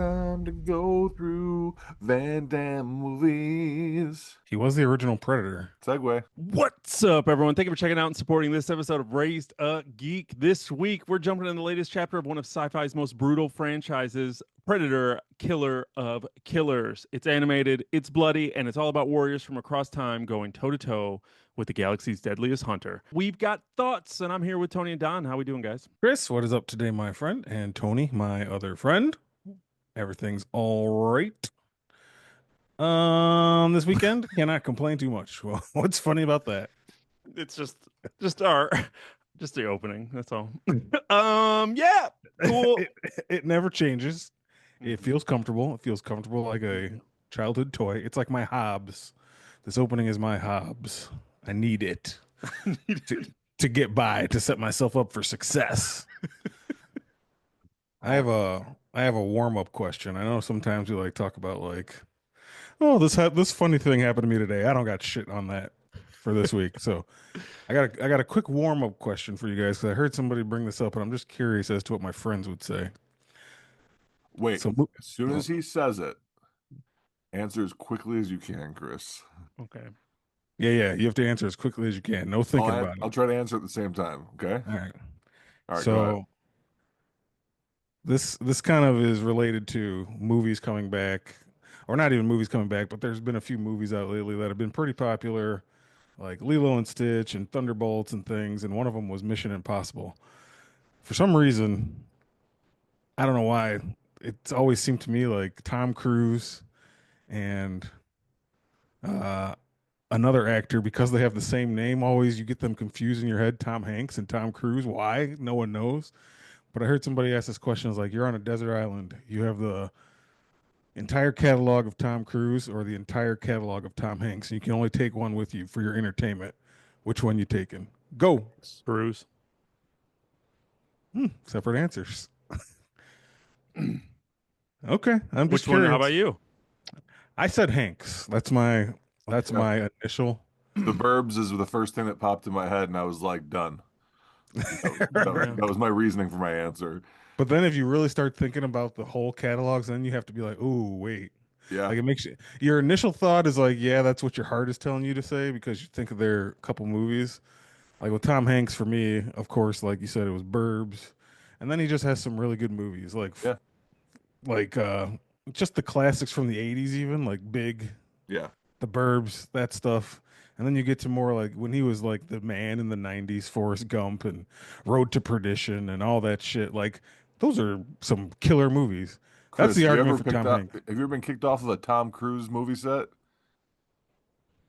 Time to go through Van Damme movies. He was the original Predator. Segue. What's up, everyone? Thank you for checking out and supporting this episode of Raised A Geek. This week, we're jumping in the latest chapter of one of sci-fi's most brutal franchises, Predator, Killer of Killers. It's animated, it's bloody, and it's all about warriors from across time going toe-to-toe with the galaxy's deadliest hunter. We've got thoughts, and I'm here with Tony and Don. How we doing, guys? Chris, what is up today, my friend? And Tony, my other friend. Everything's all right. This weekend, cannot complain too much. Well, what's funny about that? It's just our just the opening. That's all. Yeah, cool. It never changes. It feels comfortable. It feels comfortable like a childhood toy. It's like my Hobbs. This opening is my Hobbs. I need it to get by, to set myself up for success. I have a warm-up question. I know sometimes we like talk about like, oh, this funny thing happened to me today. I don't got shit on that for this week. So I got a quick warm-up question for you guys because I heard somebody bring this up and I'm just curious as to what my friends would say. Wait, So as soon as he says it, answer as quickly as you can, Chris. Okay. yeah, you have to answer as quickly as you can. No thinking about I'll it. try to answer at the same time. Okay. All right. All right. Go ahead. So this kind of is related to movies coming back, or not even movies coming back, but there's been a few movies out lately that have been pretty popular, like Lilo and Stitch and Thunderbolts and things, and one of them was Mission Impossible. For some reason, I don't know why, it's always seemed to me like Tom Cruise and uh, another actor, because they have the same name, always you get them confused in your head, Tom Hanks and Tom Cruise. Why? No one knows. But I heard somebody ask this question. It's like, you're on a desert island. You have the entire catalog of Tom Cruise or the entire catalog of Tom Hanks, and you can only take one with you for your entertainment. Which one you taking? Go. Bruce. Separate answers. Okay, I'm just Which one? curious. How about you? I said Hanks. That's my initial. The Burbs is the first thing that popped in my head, and I was like, done. That was my reasoning for my answer. But then if you really start thinking about the whole catalogs, then you have to be like, "Ooh, wait." Yeah. Like it makes you, your initial thought is like, yeah, that's what your heart is telling you to say because you think of their couple movies. Like with Tom Hanks, for me, of course, like you said, it was Burbs, and then he just has some really good movies, Yeah. like just the classics from the '80s, even like Big, Yeah. The Burbs, that stuff. And then you get to more like when he was like the man in the '90s, Forrest Gump and Road to Perdition and all that shit. Like those are some killer movies. That's Chris, the have you argument ever for Tom Hanks. have you ever been kicked off of a Tom Cruise movie set?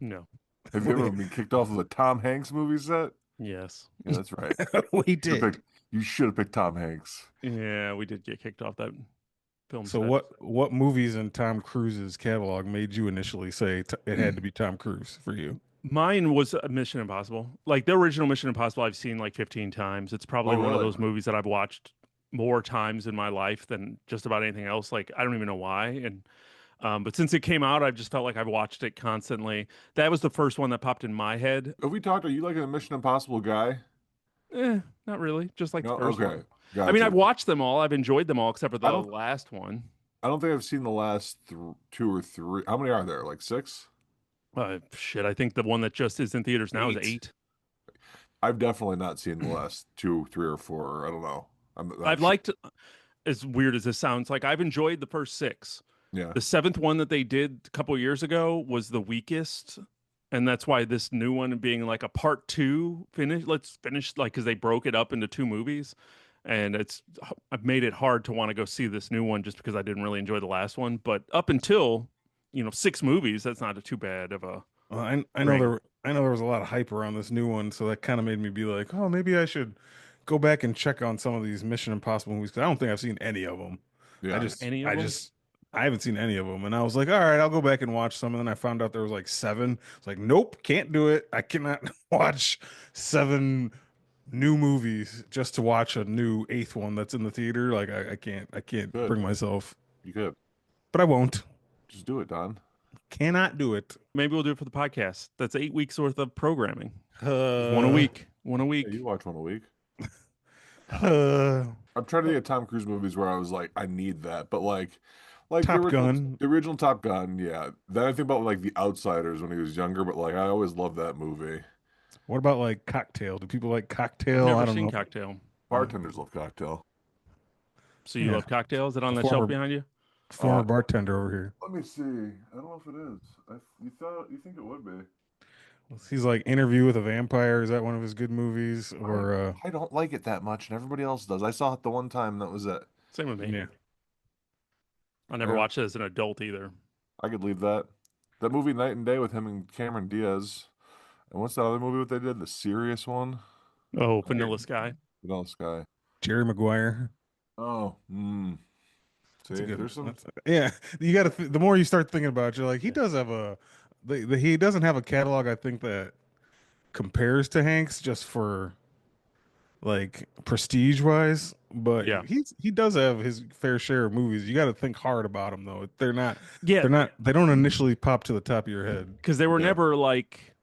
No. Have you ever been kicked off of a Tom Hanks movie set? Yes. Yeah, that's right. We did. You should have picked Tom Hanks. Yeah, we did get kicked off that film So set. what movies in Tom Cruise's catalog made you initially say it had to be Tom Cruise for you? Mine was Mission Impossible. Like the original Mission Impossible, I've seen like 15 times. It's probably Oh, one of really? those movies that I've watched more times in my life than just about anything else. Like I don't even know why. And but since it came out, I've just felt like I've watched it constantly. That was the first one that popped in my head. Have we talked? Are you like a Mission Impossible guy? Not really. Just like the No. first Okay. one. I mean, Gotcha. I've watched them all. I've enjoyed them all except for I the don't. last one. I don't think I've seen the last two or three. How many are there? Like six? Shit, I think the one that just is in theaters now is 8. I've definitely not seen the last two, three, or four. I don't know. I've liked, as weird as this sounds, like I've enjoyed the first 6. Yeah. The 7th one that they did a couple of years ago was the weakest, and that's why this new one being like a part 2 finish. Let's finish like because they broke it up into 2 movies, and I've made it hard to want to go see this new one just because I didn't really enjoy the last one. But up until 6 movies, that's not too bad of a. Well, I know there was a lot of hype around this new one, so that kind of made me be like, oh, maybe I should go back and check on some of these Mission Impossible movies because I don't think I've seen any of them. Yeah. I haven't seen any of them, and I was like, all right, I'll go back and watch some. And then I found out there was like 7. It's like, nope, can't do it. I cannot watch 7 new movies just to watch a new 8th one that's in the theater. Like I can't Good. bring myself. You could But I won't. just do it, Don. Cannot do it. Maybe we'll do it for the podcast. That's 8 weeks worth of programming. Uh, One a week. One a week. Yeah, you watch one a week. I'm trying to think of Tom Cruise movies where I was like, I need that, but like Top Gun. the original Top Gun, yeah. Then I think about like The Outsiders when he was younger, but like I always loved that movie. What about like Cocktail? Do people like I've Cocktail? I never don't seen know. Cocktail. Bartenders love Cocktail. So you Yeah, love Cocktail? Is it on a that shelf former behind you? former bartender over here. Let me see. I don't know if it is. You think it would be? He's like Interview with a Vampire. Is that one of his good movies? Or I don't like it that much, and everybody else does. I saw it the one time. That was it. Same with me. yeah, I never Yeah, watched it as an adult either. I could leave that. That movie Night and Day with him and Cameron Diaz. And what's that other movie that they did? The serious one? Oh, I can't- Vanilla Sky. Vanilla Sky. Jerry Maguire. Oh, That's a see, good. there's some. Yeah, you got to. The more you start thinking about it, you're like, he does have he doesn't have a catalog. I think that compares to Hanks just for like prestige wise, but Yeah. he does have his fair share of movies. You got to think hard about them though. Yeah, They don't initially pop to the top of your head. because they were Yeah. never like,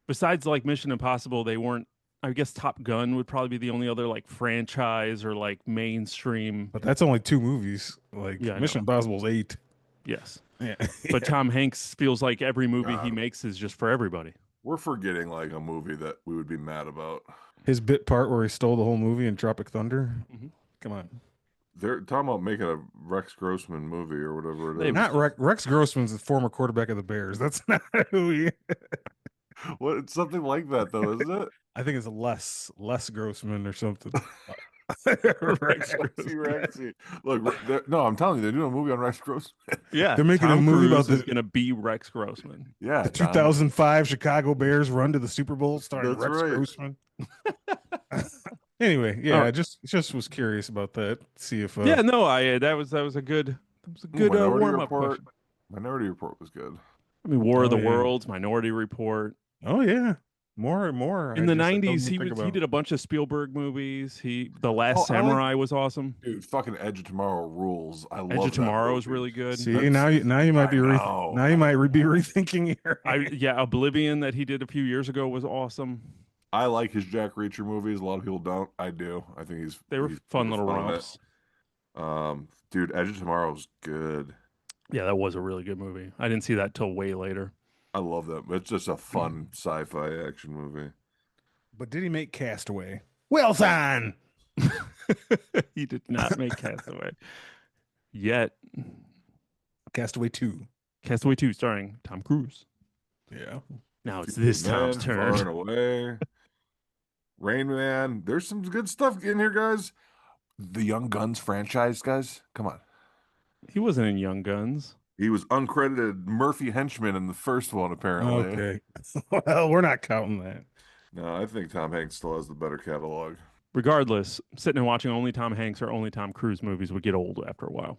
besides like Mission Impossible, they weren't. I guess Top Gun would probably be the only other like franchise or like mainstream. But that's only two movies. Like Yeah, I Mission know. Impossible's 8. Yes, Yeah. but Tom Hanks feels like every movie he God. makes is just for everybody. We're forgetting like a movie that we would be mad about. His bit part where he stole the whole movie in Tropic Thunder. Mhm. Come on. They're talking about making a Rex Grossman movie or whatever it They- is. Not Rex Grossman's the former quarterback of the Bears. That's not who he is. What? It's something like that though, isn't it? I think it's less Grossman or something. Rex Rexy, Rexy. Look, no, I'm telling you, they're doing a movie on Rex Grossman. Yeah, They're making Tom a movie about Cruise is the- going to be Rex Grossman. Yeah, The Tom. 2005 Chicago Bears run to the Super Bowl starring That's Rex right. Grossman. Anyway, yeah, All I right. just was curious about that. See if Yeah, no, I that was a good Minority warm up Report. question. Minority Report was good. I mean, War of Oh, the yeah. Worlds, Minority Report. Oh yeah, more and more. In the I don't '90s, even think he about. did a bunch of Spielberg movies. The Last Oh, I like- Samurai was awesome. Dude, fucking Edge of Tomorrow rules. I love Edge of that Tomorrow is movie. really good. See, That's- now you might be I know. now you might be rethinking your. Yeah, Oblivion that he did a few years ago was awesome. I like his Jack Reacher movies. A lot of people don't. I do. I think They were he's fun super little in it. romps. Dude, Edge of Tomorrow's good. Yeah, that was a really good movie. I didn't see that till way later. I love that. It's just a fun sci-fi action movie. But did he make Castaway? Wilson. He did not make Castaway yet. Castaway 2. Castaway 2 starring Tom Cruise. Yeah. Now it's Few this Good Tom's Men, Far and turn. Away. Rain Man. There's some good stuff in here, guys. The Young Guns franchise, guys. Come on. He wasn't in Young Guns. He was uncredited Murphy henchman in the first one, apparently. Okay. Well, we're not counting that. No, I think Tom Hanks still has the better catalog. Regardless, sitting and watching only Tom Hanks or only Tom Cruise movies would get old after a while.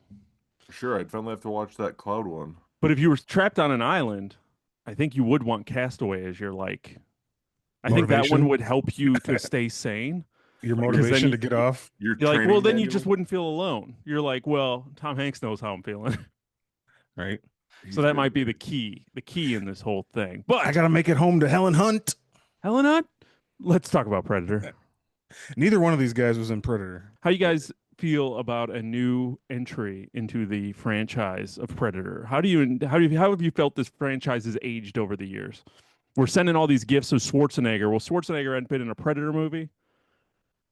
Sure, I'd finally have to watch that Cloud one. But if you were trapped on an island, I think you would want Castaway as your like. I think that one Motivation? would help you to stay sane. Your Because then motivation you- to get off. You're You're like, training well, then you manual? just wouldn't feel alone. You're like, well, Tom Hanks knows how I'm feeling. Right. He's So that good. might be the key in this whole thing. But I gotta make it home to Helen Hunt. Helen Hunt, let's talk about Predator. Neither one of these guys was in Predator. How you guys feel about a new entry into the franchise of Predator? How have you felt this franchise has aged over the years? We're sending all these gifts of Schwarzenegger. Well, Schwarzenegger hadn't been in a Predator movie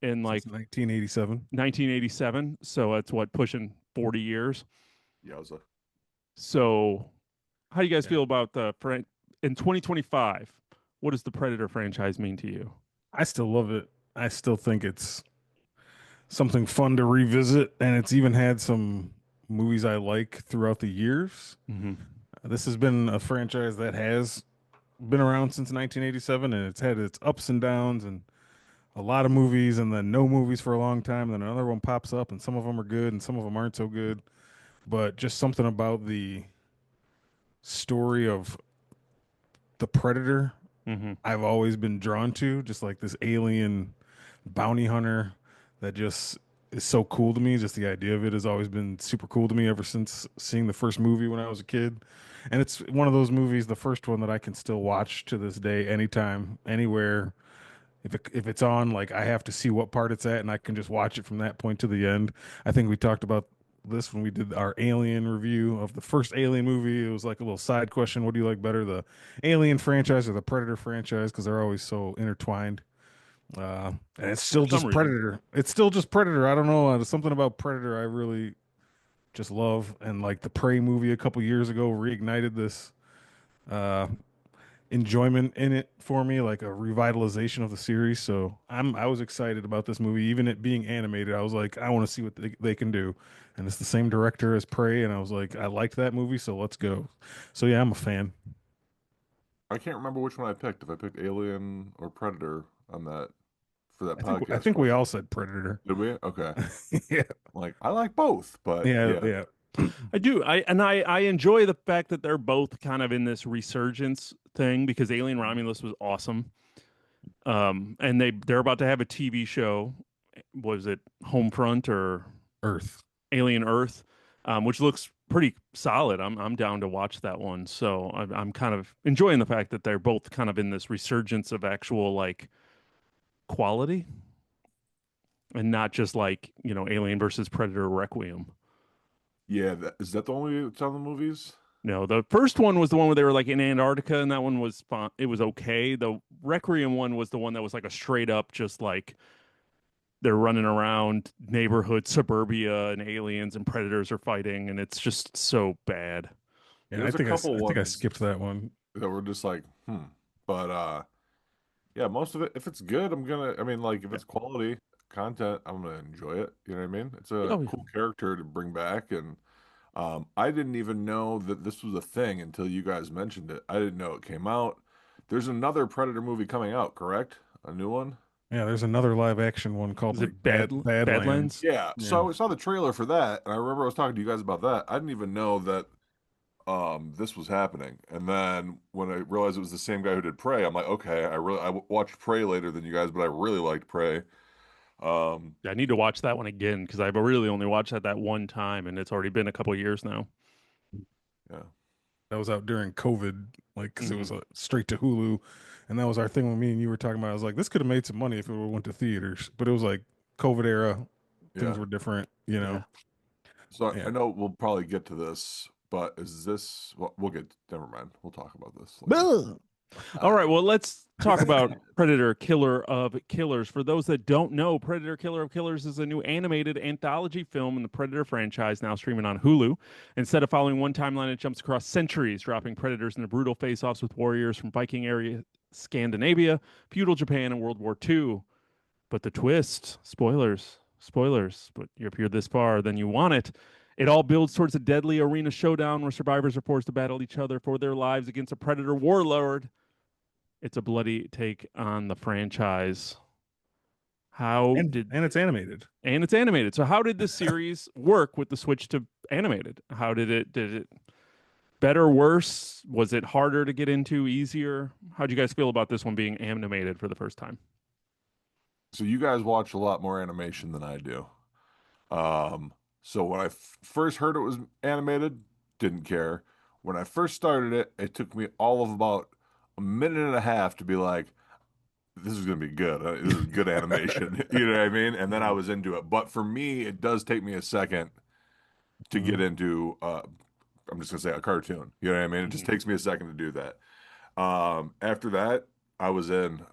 in like Since 1987. 1987, so that's what, pushing 40 years. Yowza. So, how do you guys Yeah. feel about in 2025? What does the Predator franchise mean to you? I still love it. I still think it's something fun to revisit, and it's even had some movies I like throughout the years. Mm-hmm. This has been a franchise that has been around since 1987, and it's had its ups and downs, and a lot of movies, and then no movies for a long time. And then another one pops up, and some of them are good, and some of them aren't so good. But just something about the story of the Predator Mm-hmm. I've always been drawn to, just like this alien bounty hunter that just is so cool to me. Just the idea of it has always been super cool to me ever since seeing the first movie when I was a kid. And it's one of those movies, the first one, that I can still watch to this day, anytime, anywhere. If it's on, like I have to see what part it's at, and I can just watch it from that point to the end. I think we talked about this when we did our Alien review of the first Alien movie. It was like a little side question: what do you like better, the Alien franchise or the Predator franchise? Because they're always so intertwined. And it's For still some just reason. Predator. It's still just Predator. I don't know. There's something about Predator I really just love, and like the Prey movie a couple years ago reignited this uh enjoyment in it for me, like a revitalization of the series. So I was excited about this movie, even it being animated. I was like, I want to see what they can do, and it's the same director as Prey, and I was like, I liked that movie, so let's go. So yeah, I'm a fan. I can't remember which one I picked. If I picked Alien or Predator on that for that I podcast think we all question. said Predator. Did we? Okay. Yeah, Like I like both, but yeah, yeah. yeah. I do. I enjoy the fact that they're both kind of in this resurgence thing because Alien Romulus was awesome. And they're about to have a TV show. Was it Homefront or Earth. Alien Earth, which looks pretty solid. I'm down to watch that one. So I'm kind of enjoying the fact that they're both kind of in this resurgence of actual like quality and not just like Alien versus Predator Requiem. Yeah, is that the only it's on the movies? No, the first one was the one where they were like in Antarctica, and that one was fun. It was okay. The Requiem one was the one that was like a straight up, just like they're running around neighborhood suburbia, and aliens and predators are fighting, and it's just so bad. Yeah, There's a couple I think I ones skipped that one. that were just like, hmm. But yeah, most of it, if it's good, I mean, like if Yeah. it's quality content, I'm gonna enjoy it. You know what I mean? It's a Oh, yeah. cool character to bring back, and I didn't even know that this was a thing until you guys mentioned it. I didn't know it came out. There's another Predator movie coming out, correct? A new one? Yeah, there's another live action one called Is like it Badlands? Badlands. Yeah. Yeah. So I saw the trailer for that, and I remember I was talking to you guys about that. I didn't even know that this was happening. And then when I realized it was the same guy who did Prey, I'm like, okay, watched Prey later than you guys, but I really liked Prey. Um, Yeah, I need to watch that one again because I've really only watched that one time, and it's already been a couple of years now. yeah. That was out during COVID, like because it Hmm. was straight to Hulu, and that was our thing when me and you were talking about. I was like, this could have made some money if it would went to theaters, but it was like COVID era, things Yeah. were different, you Yeah. know. So I Yeah. know we'll probably get to this, but is this, well, we'll get, never mind. We'll talk about this later. Ugh. All Uh, right, well, let's talk about Predator Killer of Killers. For those that don't know, Predator Killer of Killers is a new animated anthology film in the Predator franchise now streaming on Hulu. Instead of following one timeline, it jumps across centuries, dropping Predators into brutal face-offs with warriors from Viking area Scandinavia, feudal Japan, and World War II. But the twist, spoilers, but if you're this far, then you want it. It all builds towards a deadly arena showdown where survivors are forced to battle each other for their lives against a predator warlord. It's a bloody take on the franchise. How did And it's animated. and it's animated. So how did this series work with the switch to animated? How did it better, worse? Was it harder to get into, easier? How'd you guys feel about this one being animated for the first time? so you guys watch a lot more animation than I do. Um, so when I first heard it was animated, didn't care. When I first started it, it took me all of about a minute and a half to be like, this is gonna be good. This is good animation. You know what I mean? And then I Mhm. was into it. But for me, it does take me a second to get Mhm. into I'm just gonna say a cartoon. You know what I mean? It just Mhm. takes me a second to do that. After that, I was in.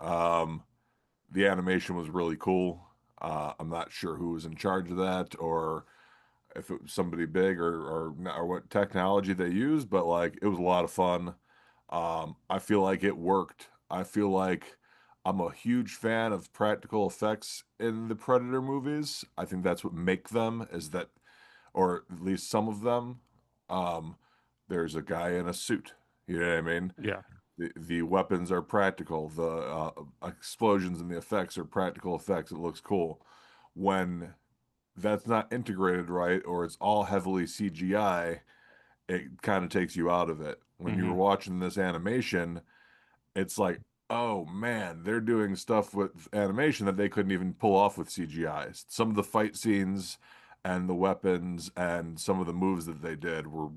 The animation was really cool. I'm not sure who was in charge of that or if it was somebody big or what technology they used, but like it was a lot of fun. I feel like it worked. I feel like I'm a huge fan of practical effects in the Predator movies. I think that's what make them is that, or at least some of them. Um, there's a guy in a suit. You know what I mean? Yeah. The weapons are practical. The explosions and the effects are practical effects. It looks cool. When that's not integrated right, or it's all heavily CGI, it kind of takes you out of it. When you were Hmm. watching this animation, it's like, oh man, they're doing stuff with animation that they couldn't even pull off with CGI. Some of the fight scenes and the weapons and some of the moves that they did were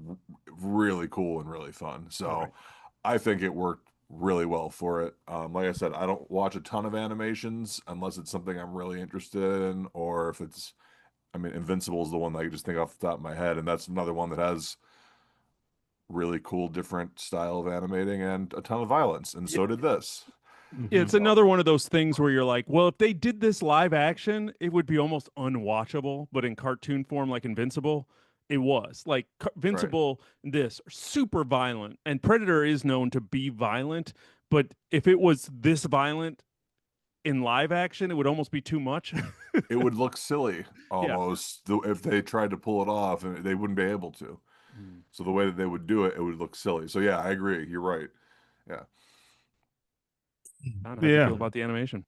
really cool and really fun. So Right. I think it worked really well for it. Like I said, I don't watch a ton of animations unless it's something I'm really interested in, or if it's, I mean, Invincible is the one that I just think off the top of my head, and that's another one that has really cool, different style of animating and a ton of violence, and Yeah, so did this. Hmm. it's another one of those things where you're like, well, if they did this live action, it would be almost unwatchable, but in cartoon form, like Invincible, it was like Right. Invincible. This super violent, and Predator is known to be violent, but if it was this violent in live action, it would almost be too much. It would look silly Yeah. almost if they tried to pull it off, and they wouldn't be able to. Mm. So the way that they would do it, it would look silly. So yeah, I agree. You're right. Yeah. Don, how'd you Yeah, feel about the animation?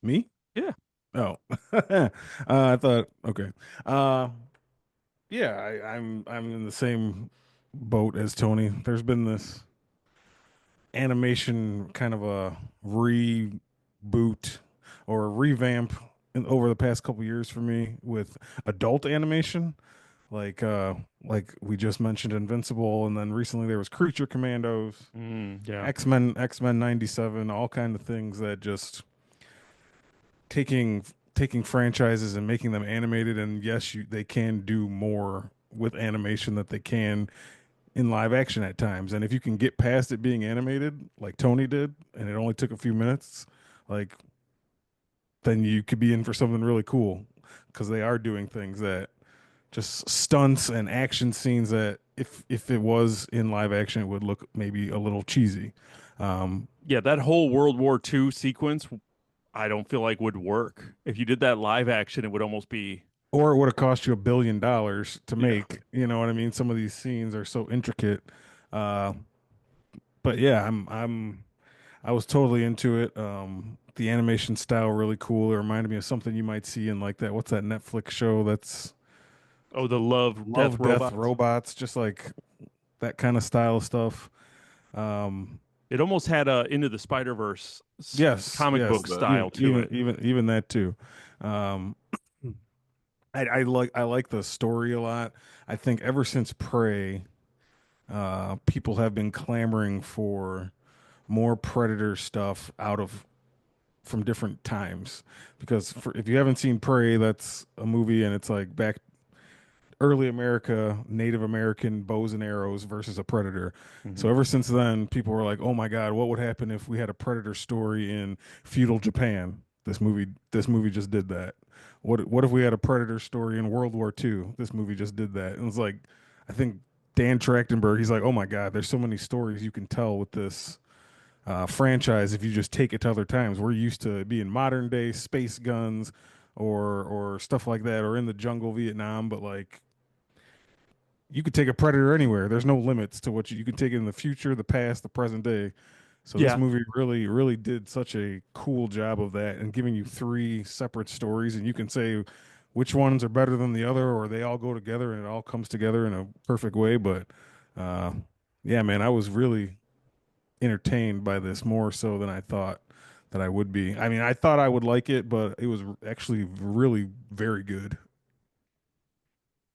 me. Yeah. Oh, I thought okay. Uh, yeah, I'm in the same boat as Tony. There's been this animation kind of a reboot or a revamp over the past couple years for me with adult animation, like we just mentioned Invincible, and then recently there was Creature Commandos, Yeah. X Men '97, all kind of things that just taking taking franchises and making them animated. And yes, they can do more with animation that they can in live action at times. And if you can get past it being animated, like Tony did, and it only took a few minutes, like then you could be in for something really cool because they are doing things that just stunts and action scenes that if it was in live action, it would look maybe a little cheesy. Um, Yeah, that whole World War II sequence, I don't feel like would work. If you did that live action, it would almost be, or it would have cost you $1 billion to yeah. make. You know what I mean? Some of these scenes are so intricate. Uh, but yeah, I was totally into it. The animation style really cool. It reminded me of something you might see in like that. What's that Netflix show? That's Oh, the Love, Death Love, Death, Robots. Robots. Just like that kind of style of stuff. Um, It almost had a Into the Spider-Verse yes, comic A little book yes. bit. style Even to even it. even even that too. Um, I like the story a lot. I think ever since Prey, people have been clamoring for more Predator stuff out of from different times because if you haven't seen Prey, that's a movie and it's like back early America, Native American bows and arrows versus a predator. So Mhm. ever since then, people were like, "Oh my God, what would happen if we had a predator story in feudal Japan?" This movie just did that. What if we had a predator story in World War II? This movie just did that. And it's like, I think Dan Trachtenberg, he's like, "Oh my God, there's so many stories you can tell with this franchise if you just take it to other times. We're used to being modern day space guns or stuff like that, or in the jungle, Vietnam, but like you could take a predator anywhere. There's no limits to what you can take it in the future, the past, the present day. So this Yeah. movie really, really did such a cool job of that and giving you three separate stories, and you can say which ones are better than the other, or they all go together and it all comes together in a perfect way. But uh, yeah, man, I was really entertained by this more so than I thought that I would be. I mean, I thought I would like it, but it was actually really very good.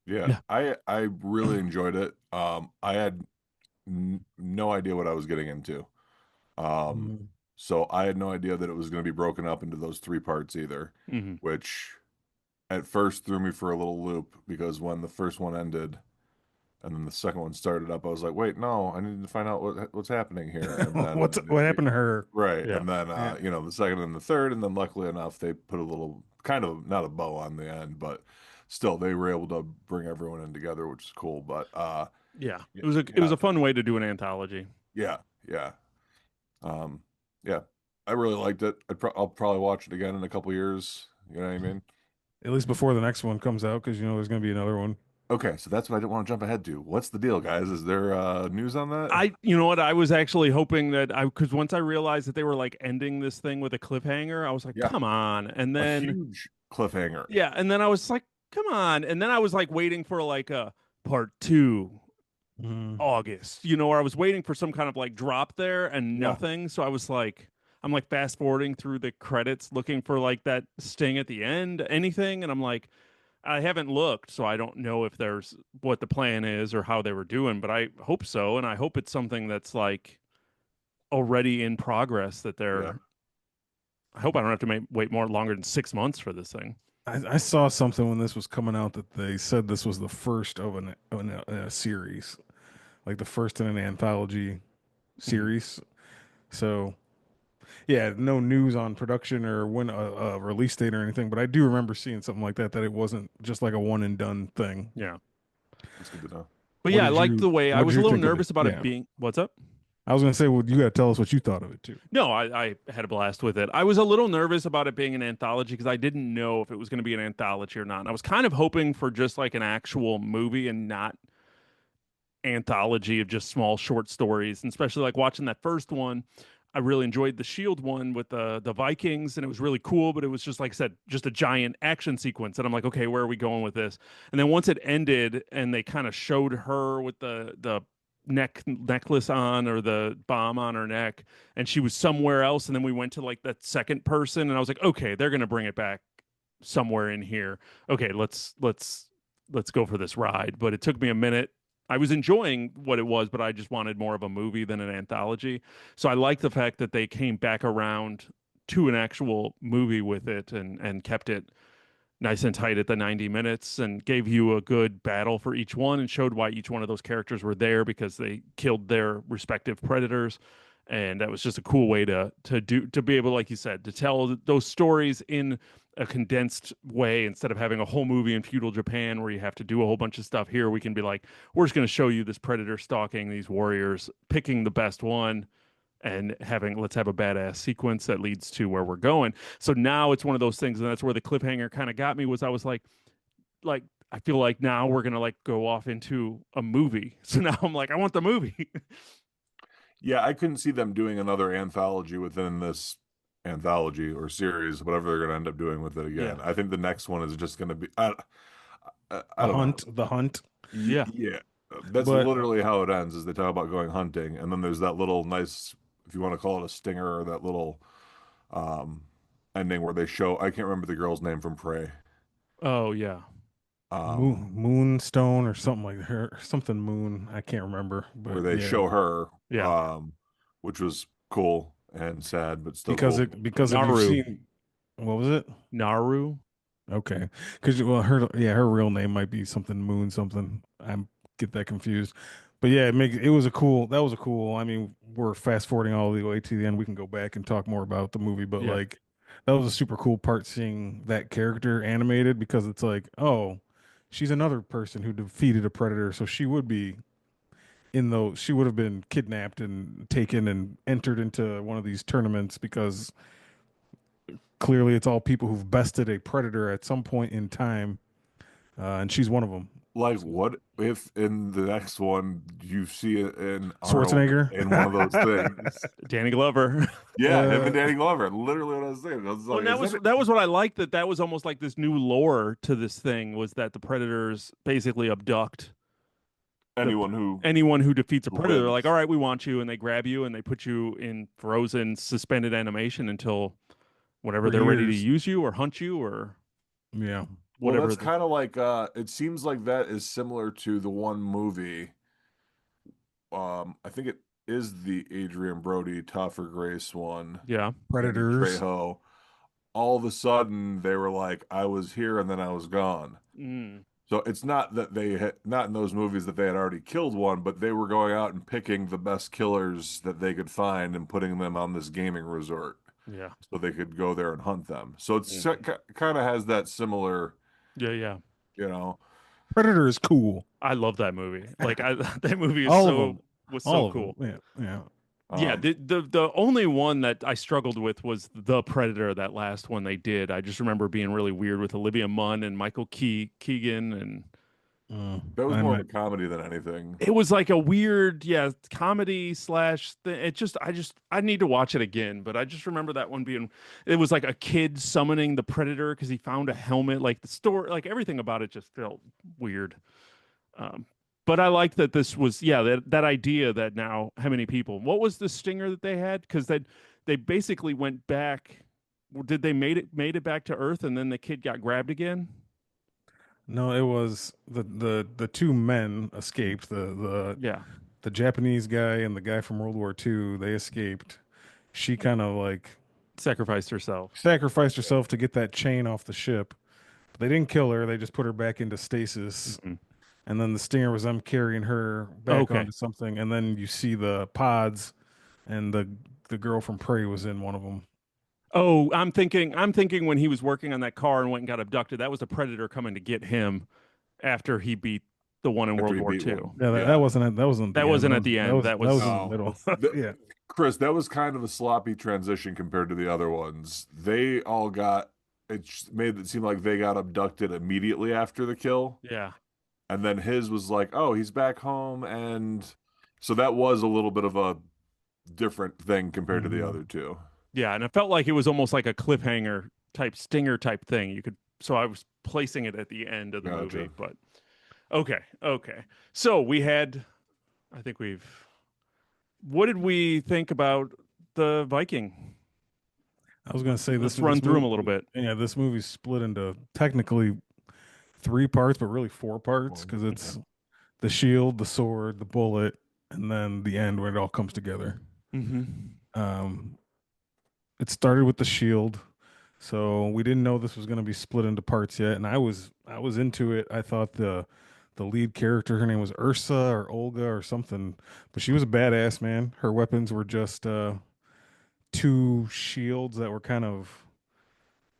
Yeah, Yeah. I really enjoyed it. I had n no idea what I was getting into. Um, Mhm. so I had no idea that it was going to be broken up into those three parts either, Hmm. which at first threw me for a little loop because when the first one ended and then the second one started up, I was like, wait, no, I need to find out what's happening here. And What then, happened to her? right, Yeah. and then Yeah. the second and the third, and then luckily enough, they put a little kind of not a bow on the end, but still they were able to bring everyone in together, which is cool. But Yeah. yeah, It was a fun way to do an anthology. yeah, yeah. Um, yeah, I really liked it. I'll probably watch it again in a couple years. You know what I mean? At least before the next one comes out, because you know there's going to be another one. Okay, so that's what I didn't want to jump ahead to. What's the deal, guys? Is there news on that? You know what? I was actually hoping that because once I realized that they were like ending this thing with a cliffhanger, I was like, Yeah, come on. And a then, huge cliffhanger. yeah. And then I was like, come on. And then I was like waiting for like a part two Mm. August, where I was waiting for some kind of like drop there and Yeah, nothing. So I was like, I'm like fast forwarding through the credits looking for like that sting at the end, anything. And I'm like, I haven't looked, so I don't know if there's what the plan is or how they were doing, but I hope so. And I hope it's something that's like, already in progress that Yeah. they're. I hope I don't have to wait more longer than 6 months for this thing. I saw something when this was coming out that they said this was the first of a series, like the first in an anthology Mhm. series. So yeah, no news on production or when a release date or anything, but I do remember seeing something like that, that it wasn't just like a one and done thing. Yeah. That's good to know. But yeah, I liked the way I What did was a you little think of it? nervous about it Yeah. being. What's up? I was gonna say, well, you gotta tell us what you thought of it too. No, I had a blast with it. I was a little nervous about it being an anthology because I didn't know if it was going to be an anthology or not. And I was kind of hoping for just like an actual movie and not anthology of just small short stories. And especially like watching that first one, I really enjoyed the Shield one with the Vikings, and it was really cool. But it was just like I said, just a giant action sequence, and I'm like, okay, where are we going with this? And then once it ended, and they kind of showed her with the necklace on or the bomb on her neck, and she was somewhere else, and then we went to like that second person, and I was like, okay, they're gonna bring it back somewhere in here. Okay, let's go for this ride. But it took me a minute. I was enjoying what it was, but I just wanted more of a movie than an anthology. So I like the fact that they came back around to an actual movie with it and kept it nice and tight at the 90 minutes and gave you a good battle for each one and showed why each one of those characters were there because they killed their respective predators. And that was just a cool way to be able, like you said, to tell those stories in a condensed way instead of having a whole movie in feudal Japan where you have to do a whole bunch of stuff. Here we can be like, we're just going to show you this predator stalking these warriors, picking the best one, and having let's have a badass sequence that leads to where we're going. So now it's one of those things, and that's where the cliffhanger kind of got me. Was I was like I feel like now we're gonna like go off into a movie. So now I'm like, I want the movie. Yeah, I couldn't see them doing another anthology within this anthology or series, whatever they're going to end up doing with it Yeah, again. I think the next one is just going to be, I The don't know. hunt, the hunt. yeah, Yeah, that's But literally how it ends. Is they talk about going hunting, and then there's that little nice, if you want to call it a stinger, or that little um ending where they show. I can't remember the girl's name from Prey. oh yeah, Moonstone or something like her, something Moon. I can't remember, Where but they yeah, show her, yeah. which was cool and sad, but still because cool. because if you've Naru, seen, what was it? Naru. Okay, because well, her real name might be something Moon something. I get that confused, but yeah, it was a cool. That was a cool. I mean, we're fast forwarding all the way to the end. We can go back and talk more about the movie, but Yeah, like that was a super cool part seeing that character animated because it's like, oh, she's another person who defeated a predator, so she would be in those. She would have been kidnapped and taken and entered into one of these tournaments because clearly it's all people who've bested a predator at some point in time, and she's one of them. Like, what if in the next one you see it in Arnold Schwarzenegger. in one of those things? Danny Glover. Yeah, him and uh, Danny Glover. Literally what I was saying. I was Well, like, and is that that was what I liked. That was almost like this new lore to this thing was that the predators basically abduct the anyone who anyone who defeats a predator. They're like, all wins? right, we want you, and they grab you and they put you in frozen, suspended animation until whenever for they're ready to years. use you or hunt you or Yeah. Well, whatever. that's kind of like it seems like that is similar to the one movie. I think it is the Adrian Brody Topher Grace one. Yeah. Danny Predators. Trejo. All of a sudden they were like, I was here and then I was gone. Mm, So it's not that they had not in those movies that they had already killed one, but they were going out and picking the best killers that they could find and putting them on this gaming resort yeah. so they could go there and hunt them. So it's Mhm. kind of has that similar, Yeah, yeah. you know, Predator is cool. I love that movie. Like I that movie is All of so them. was so All of them. cool. Yeah. Yeah. Yeah, um, the only one that I struggled with was the Predator. That last one they did, I just remember being really weird with Olivia Munn and Michael Keegan, and that was I more of a might. comedy than anything. it was like a weird, yeah, comedy slash. I need to watch it again, but I just remember that one being. It was like a kid summoning the Predator because he found a helmet. Like the story, like everything about it just felt weird. Um, but I like that this was, yeah, that idea that now how many people? What was the stinger that they had? Because they basically went back. Did they made it back to Earth and then the kid got grabbed again? No, it was the two men escaped. The Yeah, the Japanese guy and the guy from World War II, they escaped. She kind of like Sacrificed herself. sacrificed herself to get that chain off the ship. But they didn't kill her. They just put her back into stasis. Mhm. And then the stinger was them carrying her back Okay. onto something. And then you see the pods, and the girl from Prey was in one of them. Oh, I'm thinking when he was working on that car and went and got abducted, that was the Predator coming to get him after he beat the one in After World he War beat II. one. Yeah, that, Yeah. that wasn't the That end. wasn't at the end. That was in the No. middle. Yeah. Chris, that was kind of a sloppy transition compared to the other ones. They all got made it seem like they got abducted immediately after the kill, Yeah. and then his was like, oh, he's back home, and so that was a little bit of a different thing compared to the Mhm. other two. Yeah, and it felt like it was almost like a cliffhanger type stinger type thing. So I was placing it at the end of the movie, Gotcha. but okay. So we had, I think what did we think about the Viking? I was gonna say Let's run through them a little bit. Yeah, this movie's split into technically three parts, but really four parts Well, because it's the shield, the sword, the bullet, and then the end where it all comes together. Mm-hmm. Um, it started with the shield, so we didn't know this was gonna be split into parts yet, and I was into it. I thought the lead character, her name was Ursa or Olga or something, but she was a badass, man. Her weapons were just two shields that were kind of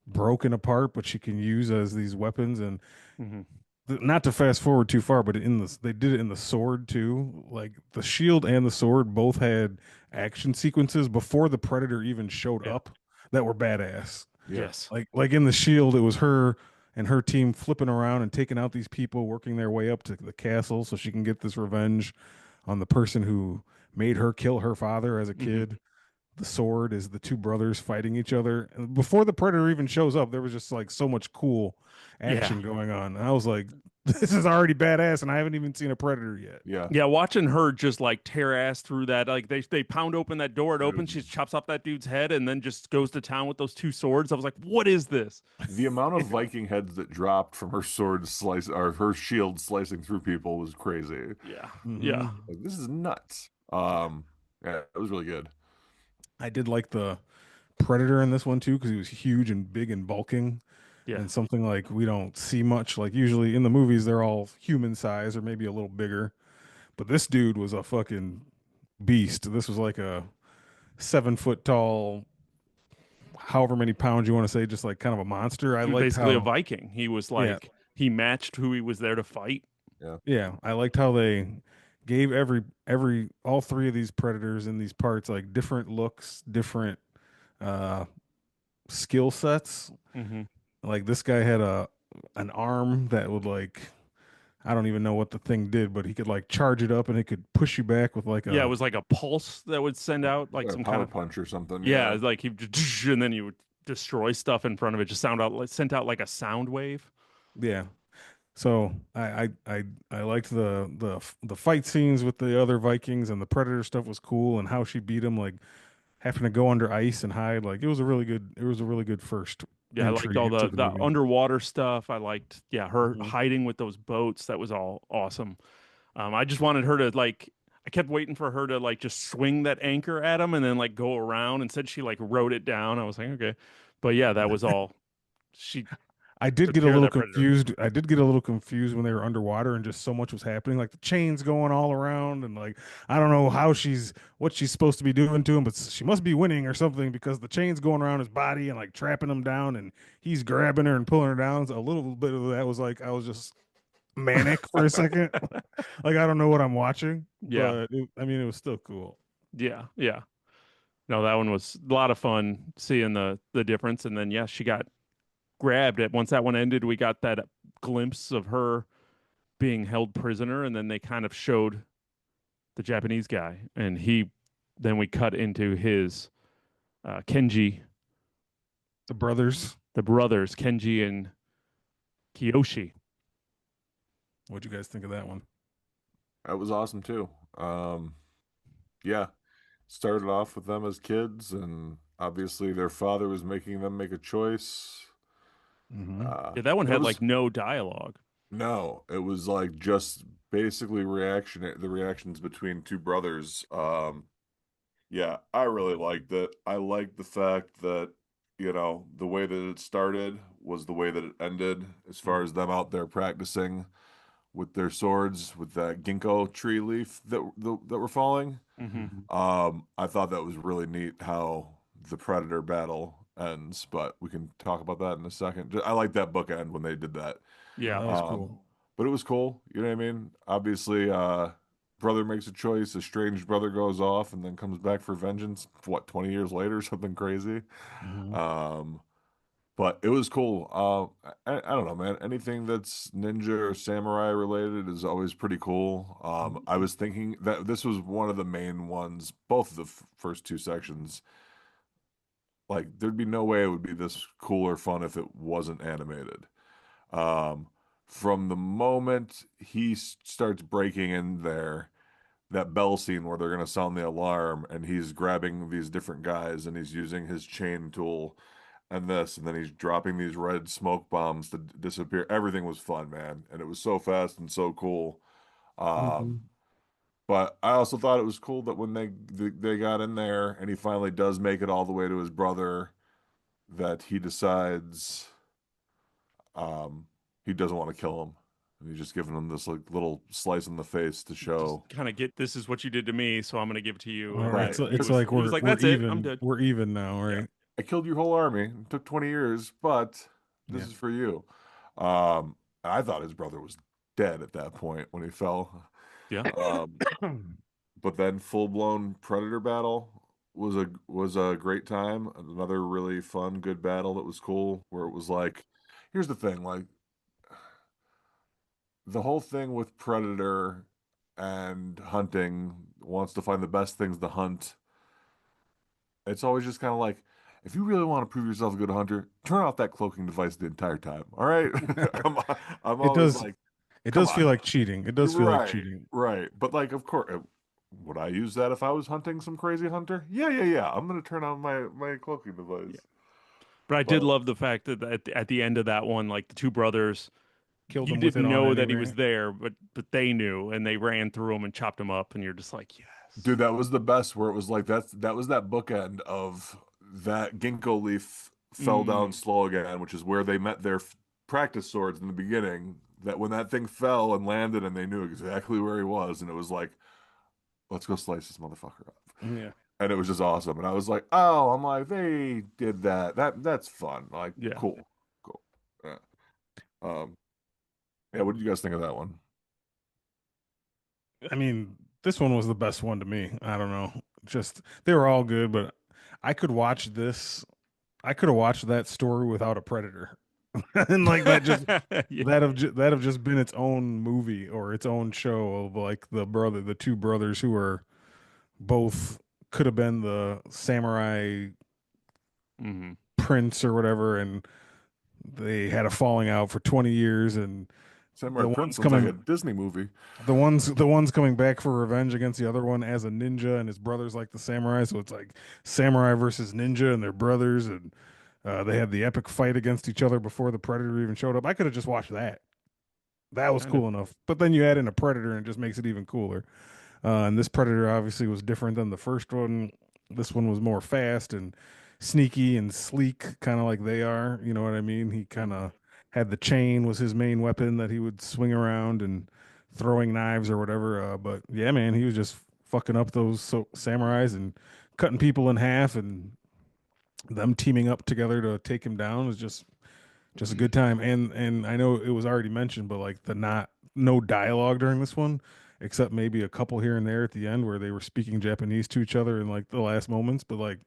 broken apart, but she can use as these weapons. And Mm-hmm. not to fast forward too far, but in this, they did it in the sword too. Like the shield and the sword both had action sequences before the Predator even showed Yeah. up that were badass. yeah. Yes. Like in the shield, it was her and her team flipping around and taking out these people, working their way up to the castle so she can get this revenge on the person who made her kill her father as a Mm-hmm. kid. The sword is the two brothers fighting each other. And before the Predator even shows up, there was just like so much cool Yeah. action going on. And I was like, this is already badass, and I haven't even seen a Predator yet. Yeah. Yeah, watching her just like tear ass through that, like they pound open that door, it opens, she chops off that dude's head, and then just goes to town with those two swords. I was like, what is this? The amount of Viking heads that dropped from her sword slice or her shield slicing through people was crazy. Yeah, yeah, Mhm. Like, this is nuts. Yeah, it was really good. I did like the Predator in this one too because he was huge and big and bulking. yeah. And something like we don't see much. Like usually in the movies, they're all human size or maybe a little bigger. But this dude was a fucking beast. This was like a 7 foot tall, however many pounds you want to say, just like kind of a monster. I He was liked basically a how, Viking. He was yeah, like he matched who he was there to fight. Yeah. yeah, I liked how they gave all three of these predators in these parts like different looks, different uh skill sets. Mm-hmm. Like this guy had an arm that would like I don't even know what the thing did, but he could like charge it up and it could push you back with like Yeah, it a was like a pulse that would send out like Or a some power kind of punch or something. yeah, like he and then you would destroy stuff in front of it. Just sent out like a sound wave. yeah. So I liked the fight scenes with the other Vikings, and the Predator stuff was cool, and how she beat him, like having to go under ice and hide. Like it was a really good first Yeah, I liked entry all into the the movie. underwater stuff. I liked her Mhm. hiding with those boats. That was all awesome. I just wanted her to like. I kept waiting for her to like just swing that anchor at him and then like go around. Instead, she like wrote it down. I was like, okay, but yeah, that was all. She I did took get a care of little that predator. confused. I did get a little confused when they were underwater and just so much was happening, like the chains going all around, and like I don't know what she's supposed to be doing to him, but she must be winning or something because the chains going around his body and like trapping him down, and he's grabbing her and pulling her down. So a little bit of that was like I was just manic for a second, like I don't know what I'm watching, Yeah, but I mean it was still cool. yeah. No, that one was a lot of fun seeing the difference. And then yeah, she got grabbed at once that one ended. We got that glimpse of her being held prisoner, and then they kind of showed the Japanese guy, and then we cut into his Kenji, The brothers, the brothers Kenji and Kiyoshi. what'd you guys think of that one? That was awesome too. Yeah. Started off with them as kids, and obviously their father was making them make a choice. Mm-hmm. Yeah, that one It had was like no dialogue. no, it was like just basically the reactions between two brothers. Yeah, I really liked it. I liked the fact that, the way that it started was the way that it ended, as far as them out there practicing with their swords with that ginkgo tree leaf that were falling. Hmm. I thought that was really neat how the Predator battle ends, but we can talk about that in a second. I like that bookend when they did that. Yeah, Yeah. that was cool. But it was cool. You know what I mean? Obviously, brother makes a choice, a strange brother goes off and then comes back for vengeance, what, 20 years later, something crazy. Hmm. Um, but it was cool. I don't know, man. Anything that's ninja or samurai related is always pretty cool. I was thinking that this was one of the main ones, both of the first two sections. Like, there'd be no way it would be this cool or fun if it wasn't animated. Um, from the moment he starts breaking in there, that bell scene where they're gonna sound the alarm, and he's grabbing these different guys, and he's using his chain tool and this, and then he's dropping these red smoke bombs to disappear. Everything was fun, man, and it was so fast and so cool. Um, Hmm. but I also thought it was cool that when they got in there, and he finally does make it all the way to his brother, that he decides um, he doesn't want to kill him, and he's just giving him this like little slice in the face to Just show. kind of get, this is what you did to me, so I'm gonna give it to you. All And right, Right. so he it's was like he was like, we're "That's it. I'm even. dead." We're even now, Yeah. right? I killed your whole army. It took 20 years, but this Yeah. is for you. And I thought his brother was dead at that point when he fell. Yeah. Um, but then full-blown predator battle was a great time. Another really fun, good battle that was cool, where it was like, here's the thing, like the whole thing with predator and hunting wants to find the best things to hunt. It's always just kind of like, if you really want to prove yourself a good hunter, turn off that cloaking device the entire time. All right. I'm, I'm It always does. like, It come does feel on. like cheating. It does feel like Right. cheating. Right. But like, of course, would I use that if I was hunting some crazy hunter? Yeah, yeah, yeah. I'm gonna turn on my cloaking Yeah. device. But I did But love the fact that at the end of that one, like the two brothers, Killed you him with it didn't on know that he anyway. was there, but they knew, and they ran through him and chopped him up, and you're just like, dude, yes. that was the best. Where it was like that was that bookend of that ginkgo leaf fell down Mm, slow again, which is where they met their practice swords in the beginning. That when that thing fell and landed, and they knew exactly where he was, and it was like, let's go slice this motherfucker up. Yeah. And it was just awesome. And I was like, oh, I'm like, they did that. That's fun. Like, yeah. cool, cool. Yeah. Um, yeah. What did you guys think of that one? I mean, this one was the best one to me. I don't know. Just they were all good, but I could watch this. I could have watched that story without a predator, and like that just Yeah. that have just been its own movie or its own show of like the two brothers who are both could have been the samurai Hmm. prince or whatever, and they had a falling out for 20 years, and Samurai the Prince ones sounds like a coming Disney movie. the ones coming back for revenge against the other one as a ninja, and his brother's like the samurai, so it's like samurai versus ninja and their brothers, and they had the epic fight against each other before the predator even showed up. I could have just watched that. That was Kind of. cool enough. But then you add in a predator and it just makes it even cooler. And this predator obviously was different than the first one. This one was more fast and sneaky and sleek, kind of like they are. You know what I mean? He kind of had the chain was his main weapon that he would swing around and throwing knives or whatever. But yeah, man, he was just fucking up those samurais and cutting people in half, and them teaming up together to take him down was just a good time. And I know it was already mentioned, but like the not no dialogue during this one, except maybe a couple here and there at the end where they were speaking Japanese to each other in like the last moments. But like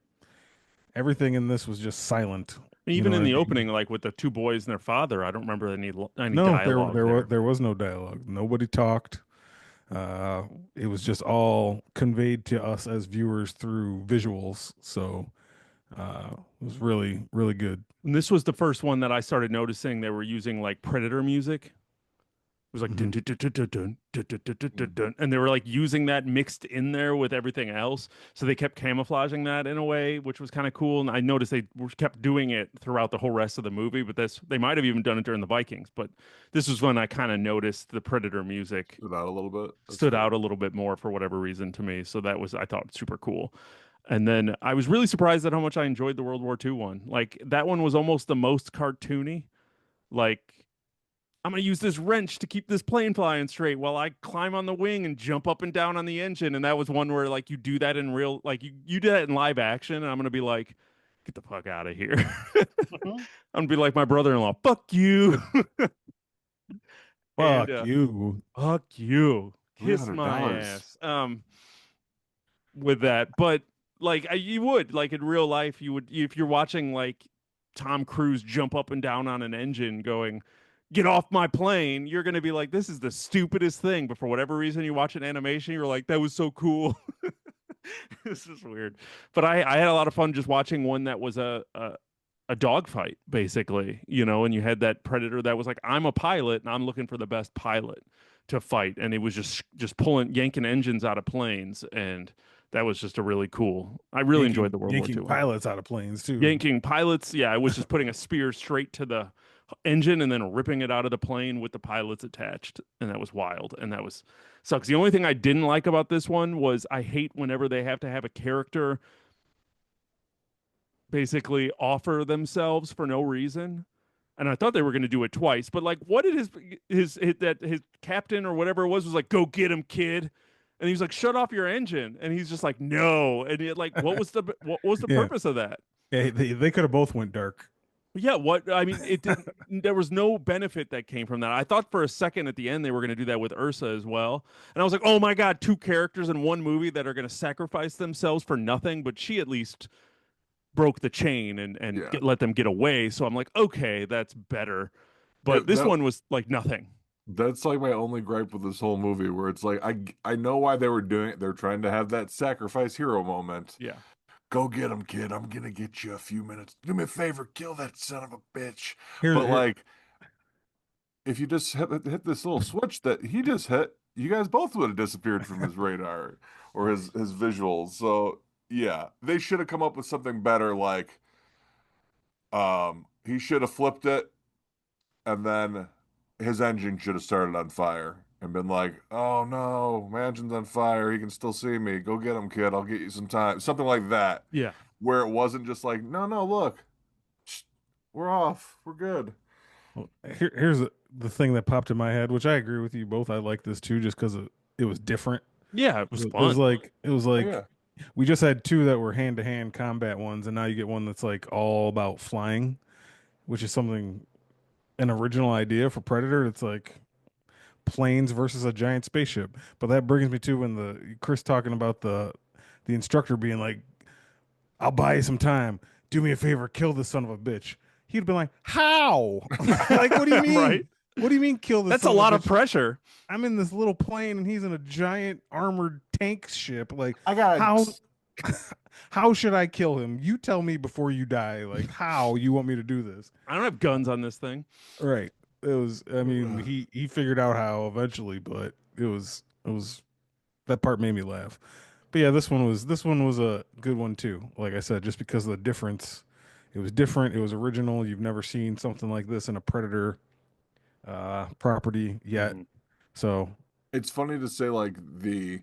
everything in this was just silent. You know Even what in I the mean? opening, like with the two boys and their father, I don't remember any No, dialogue there was no dialogue. Nobody talked. Uh, it was just all conveyed to us as viewers through visuals. So it was really good. And this was the first one that I started noticing they were using like Predator music. was like dun, Mhm. dun, dun, dun, dun, dun, dun, dun, dun, dun, dun, Mm. dun. And they were like using that mixed in there with everything else. So they kept camouflaging that in a way, which was kind of cool. And I noticed kept doing it throughout the whole rest of the movie. But this they might have even done it during the Vikings. But this was when I kind of noticed the Predator music Stood out a little bit. That's stood out fair. a little bit more for whatever reason to me. So that was I thought super cool. And then I was really surprised at how much I enjoyed the World War II one. Like that one was almost the most cartoony. Like I'm gonna use this wrench to keep this plane flying straight while I climb on the wing and jump up and down on the engine. And that was one where like you do that in real, like you do that in live action, and I'm gonna be like, get the fuck out of here. Mhm. I'm gonna be like my brother-in-law, fuck you, and Fuck you. fuck you, Three kiss hundred my dollars. ass. With that, but like you would like in real life, you would if you're watching like Tom Cruise jump up and down on an engine going get off my plane, you're going to be like, this is the stupidest thing. But for whatever reason, you watch an animation, you're like, that was so cool. This is weird. But I had a lot of fun just watching one that was a dogfight, basically, you know, and you had that predator that was like, I'm a pilot and I'm looking for the best pilot to fight. And it was just pulling, yanking engines out of planes. And that was just a really cool. I really enjoyed Yanking the World War yanking II one. pilots out of planes too. Yanking pilots, yeah, it was just putting a spear straight to the engine and then ripping it out of the plane with the pilots attached, and that was wild. And that was sucks. The only thing I didn't like about this one was I hate whenever they have to have a character basically offer themselves for no reason. And I thought they were going to do it twice, but like, what did his captain or whatever it was like, go get him, kid. And he's like, shut off your engine, and he's just like, no. And like, what was the Yeah. purpose of that? Yeah, they could have both went dark. Yeah, what I mean, it didn't. There was no benefit that came from that. I thought for a second at the end they were going to do that with Ursa as well, and I was like, oh my god, two characters in one movie that are going to sacrifice themselves for nothing. But she at least broke the chain and Yeah. let them get away. So I'm like, okay, that's better. But this That one was like nothing. that's like my only gripe with this whole movie, where it's like I know why they were doing it. They're trying to have that sacrifice hero moment. Yeah, Go get him, kid. I'm gonna get you a few minutes. Do me a favor, kill that son of a bitch. But Here, like, if you just hit this little switch that he just hit, you guys both would have disappeared from his radar or his visuals. So yeah, they should have come up with something better. Like, he should have flipped it, and then his engine should have started on fire and been like, "Oh no, my engine's on fire. He can still see me. Go get him, kid. I'll get you some time." Something like that, yeah. where it wasn't just like, "No, no, look, Shh, we're off. We're good." well, here's the thing that popped in my head, which I agree with you both. I like this too, just because it was different. Yeah, it was It was fun. like Oh yeah, we just had two that were hand to hand combat ones, and now you get one that's like all about flying, which is something an original idea for Predator. It's like planes versus a giant spaceship. But that brings me to when the Chris talking about the instructor being like, "I'll buy you some time. Do me a favor, kill this son of a bitch." He'd been like, "How? Like, what do you mean? Right? What do you mean kill this That's a son of lot a of bitch? pressure. I'm in this little plane and he's in a giant armored tank ship. Like, I got. how how should I kill him? You tell me before you die. Like, how you want me to do this?" I don't have guns on this thing. Right. It was. I mean, he figured out how eventually, but it was that part made me laugh. But yeah, this one was a good one too. Like I said, just because of the difference, it was different. It was original. You've never seen something like this in a Predator property yet. Mhm. So It's funny to say like the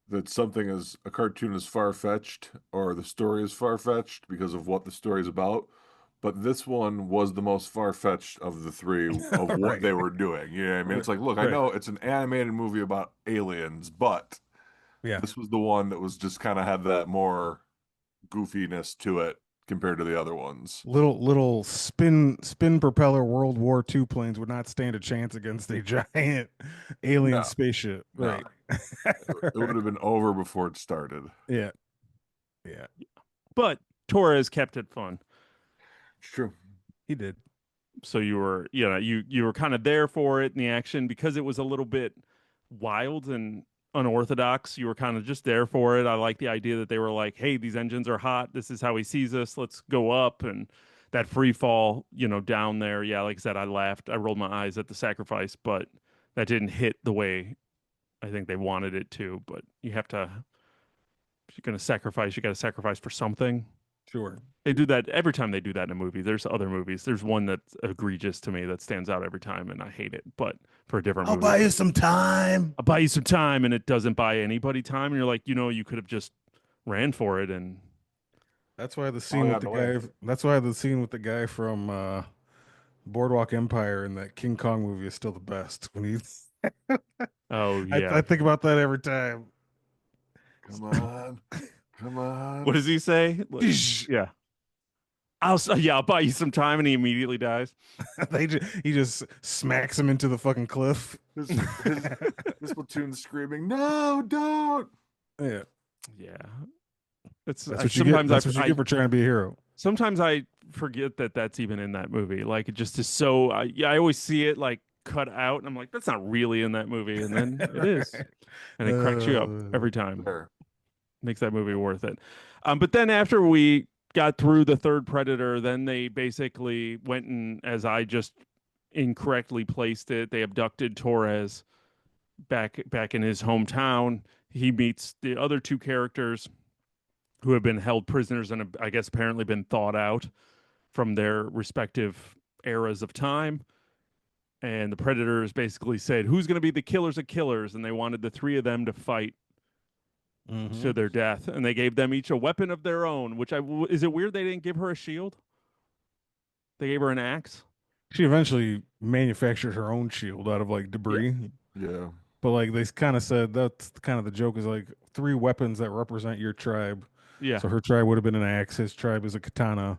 that something is a cartoon is far-fetched or the story is far-fetched because of what the story is about. But this one was the most far-fetched of the three of what right, they were doing. You know what I mean? It's like, look, I right, know it's an animated movie about aliens, but yeah. this was the one that was just kind of had that more goofiness to it compared to the other ones. Little spin propeller World War II planes would not stand a chance against a giant alien No, spaceship. no. Right. It would have been over before it started. Yeah. Yeah. But Torres kept it fun. It's true. He did. So you were, you were kind of there for it in the action because it was a little bit wild and unorthodox. You were kind of just there for it. I like the idea that they were like, "Hey, these engines are hot. This is how he sees us. Let's go up." And that free fall, down there. Yeah, like I said, I laughed. I rolled my eyes at the sacrifice, but that didn't hit the way I think they wanted it to. But you have to, if you're going to sacrifice, you got to sacrifice for something. Sure. They do that every time they do that in a movie. There's other movies. There's one that's egregious to me that stands out every time, and I hate it. But for a different I'll movie, buy you but some time. I'll buy you some time, and it doesn't buy anybody time. And you're like, you could have just ran for it. And That's why the Oh scene yeah, with the no way. guy. That's why the scene with the guy from Boardwalk Empire in that King Kong movie is still the best. When he's, oh I yeah, think about that every time. Come on, come what on. does he say? Yeah, I'll buy you some time, and he immediately dies. He just smacks him into the fucking cliff. His platoon's screaming, "No, don't!" Yeah, Yeah, it's that's I what you get. sometimes That's what you get for trying to be a hero. sometimes I forget that that's even in that movie. Like it just is so. Yeah, I always see it like cut out, and I'm like, that's not really in that movie, and then it is, Right. and it cracks you up Uh, every time. There. Makes that movie worth it. But then after we got through the third Predator, then they basically went and, as I just incorrectly placed it, they abducted Torres back in his hometown. He meets the other two characters who have been held prisoners and have, I guess apparently been thawed out from their respective eras of time. And the Predators basically said, "Who's going to be the killers of killers?" And they wanted the three of them to fight to mhm. their death, and they gave them each a weapon of their own. Which is it weird they didn't give her a shield? They gave her an axe. She eventually manufactured her own shield out of like Yeah, debris. Yeah. But like they kind of said that's kind of the joke is like three weapons that represent your tribe. yeah. So her tribe would have been an axe, his tribe is a katana,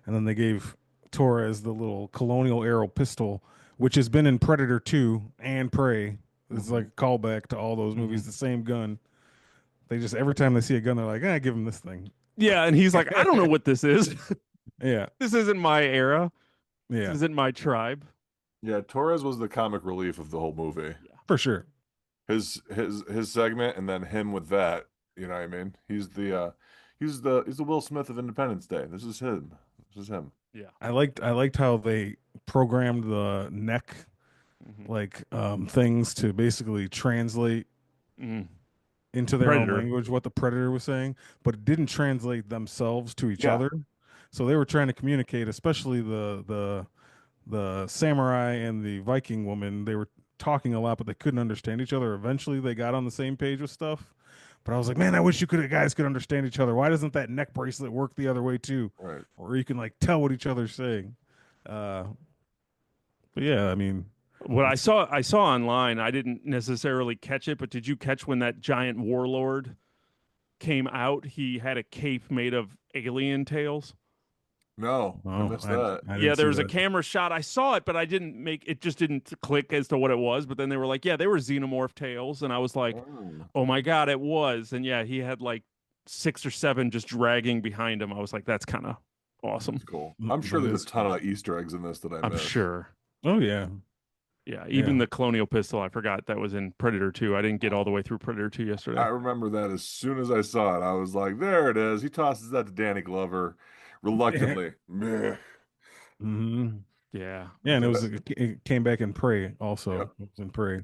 and then they gave Torres the little colonial arrow pistol, which has been in Predator 2 and Prey. It's like Mhm. a callback to all those movies, the same gun. They just every time they see a gun, they're like, give him this thing. Yeah, and he's like, I don't know what this is. Yeah, This isn't my era. This yeah, isn't my tribe. Yeah, Torres was the comic relief of the whole movie. Yeah. for sure. His segment and then him with that, you know what I mean? He's the Will Smith of Independence Day. This is him. This is him. Yeah. I liked how they programmed the neck Mm-hmm. like things to basically translate Mm-hmm. into their own Predator. language what the predator was saying, but it didn't translate themselves to each Yeah. other. So they were trying to communicate, especially the samurai and the Viking woman. They were talking a lot, but they couldn't understand each other. Eventually, they got on the same page with stuff. But I was like, man, I wish guys could understand each other. Why doesn't that neck bracelet work the other way too, Right. or you can like tell what each other's saying? Uh, but yeah, I mean, What it's I saw online, I didn't necessarily catch it, but did you catch when that giant warlord came out? He had a cape made of alien tails. No, I oh, missed that. I Yeah, didn't there see was a that. camera shot. I saw it, but I didn't make it. Just didn't click as to what it was. But then they were like, "Yeah, they were xenomorph tails," and I was like, Oh, "Oh my god, it was!" And yeah, he had like six or seven just dragging behind him. I was like, "That's kind of awesome." that's cool. Mm, I'm sure that there's is a ton cool. of Easter eggs in this that I I'm missed. sure. Oh yeah, Yeah, yeah. even the colonial pistol, I forgot that was in Predator 2. I didn't get all the way through Predator 2 I yesterday. remember that as soon as I saw it. I was like, there it is. He tosses that to Danny Glover reluctantly. Meh. hmm Yeah, Yeah, and that's it came back in Prey Yep. also. It was in Prey.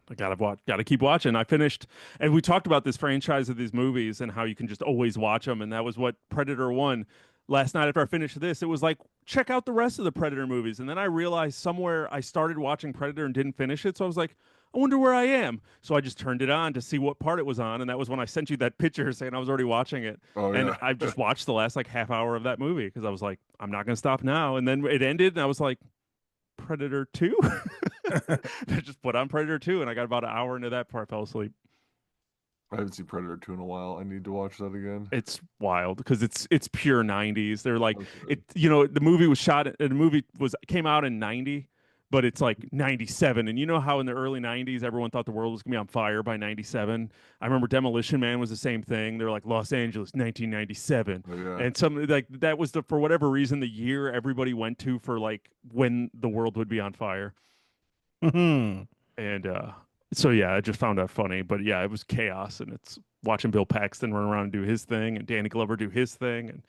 I gotta watch, gotta keep watching. I finished, and we talked about this franchise of these movies and how you can just always watch them, and that was what Predator One. Last night after I finished this, it was like check out the rest of the Predator movies, and then I realized somewhere I started watching Predator and didn't finish it, so I was like, I wonder where I am. So I just turned it on to see what part it was on, and that was when I sent you that picture saying I was already watching it, Oh and yeah. I just watched the last like half hour of that movie because I was like, I'm not gonna stop now, and then it ended, and I was like, Predator 2? I just put on Predator 2 and I got about an hour into that part, fell asleep. I haven't seen Predator 2 in a while. I need to watch that again. It's wild because it's pure 90s. They're like Okay. it the movie was shot the movie was came out in 90, but it's like 97, and you know how in the early 90s everyone thought the world was going to be on fire by 97. I remember Demolition Man was the same thing. They're like Los Angeles 1997. Oh, yeah. And some like that was the for whatever reason the year everybody went to for like when the world would be on fire. Mhm. And so yeah, I just found that funny. But yeah, it was chaos, and it's watching Bill Paxton run around and do his thing, and Danny Glover do his thing, and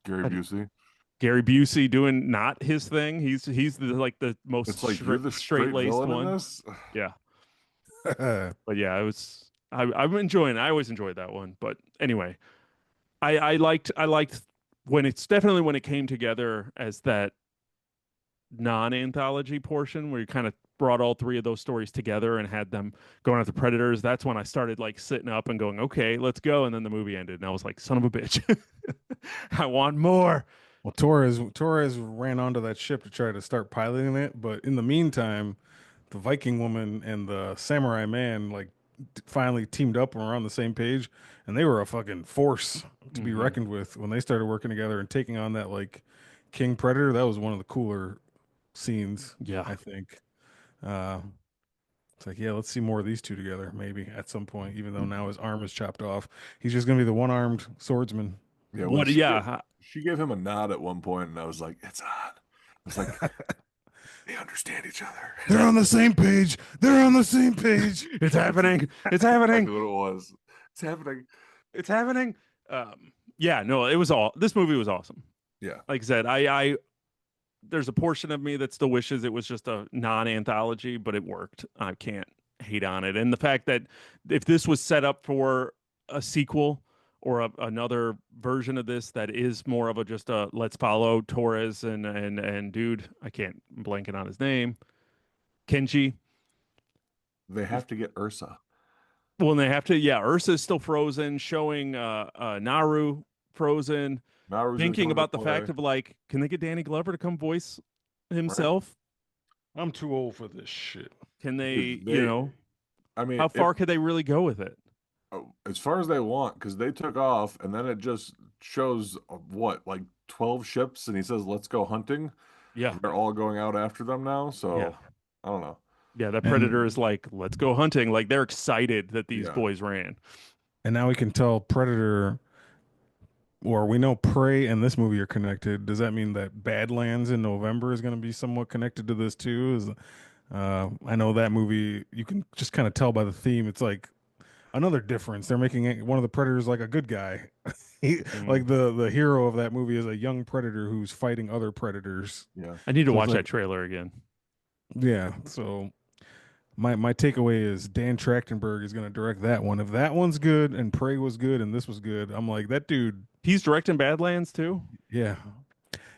Gary I, Busey. Gary Busey doing not his thing. He's the most It's like you're the straight straight laced villain in one. this. Yeah, but yeah, I'm enjoying. I always enjoyed that one. But anyway, I liked when it's definitely when it came together as that non-anthology portion where you kind of brought all three of those stories together and had them going after predators. That's when I started like sitting up and going, okay, let's go. And then the movie ended, and I was like, son of a bitch, I want more. Well, Torres ran onto that ship to try to start piloting it, but in the meantime, the Viking woman and the samurai man like finally teamed up and were on the same page, and they were a fucking force to be Mhm. reckoned with when they started working together and taking on that like king predator. That was one of the cooler scenes, Yeah. I think. Uh, it's like, yeah, let's see more of these two together, maybe at some point. Even though now his arm is chopped off, he's just gonna be the one-armed swordsman. Yeah, when What? Yeah. she gave him a nod at one point, and I was like, it's on. I was like, they understand each other. They're on the same page. They're on the same page. It's happening. It's Exactly happening. what it was. It's happening. It's happening. Yeah, no, it was all this movie was awesome. Yeah. Like I said, I there's a portion of me that still wishes it was just a non-anthology, but it worked. I can't hate on it. And the fact that if this was set up for a sequel or another version of this that is more of a just a let's follow Torres and dude, I can't I'm blanking on his name, Kenji. They have to get Ursa. Well, and they have to, yeah, Ursa's still frozen, showing Naru frozen, Naru's gonna thinking come into about the fact play. of like, can they get Danny Glover to come voice himself? I'm too old for this shit. Can they, Because you know, I mean, how far could they really go with it? as far as they want, because they took off, and then it just shows what, like 12 ships, and he says, "Let's go hunting." Yeah. They're all going out after them now, Yeah. so I don't know. Yeah, that And Predator is like, let's go hunting. Like they're excited that these Yeah. boys ran. and now we can tell Predator, or we know Prey and this movie are connected. Does that mean that Badlands in November is going to be somewhat connected to this too? I know that movie, you can just kind of tell by the theme. It's like another difference. They're making one of the predators like a good guy. Like the hero of that movie is a young predator who's fighting other predators. Yeah. I need to So watch it's like- that trailer again. Yeah. So my takeaway is Dan Trachtenberg is going to direct that one. If that one's good and Prey was good and this was good, I'm like that dude. He's directing Badlands too. Yeah.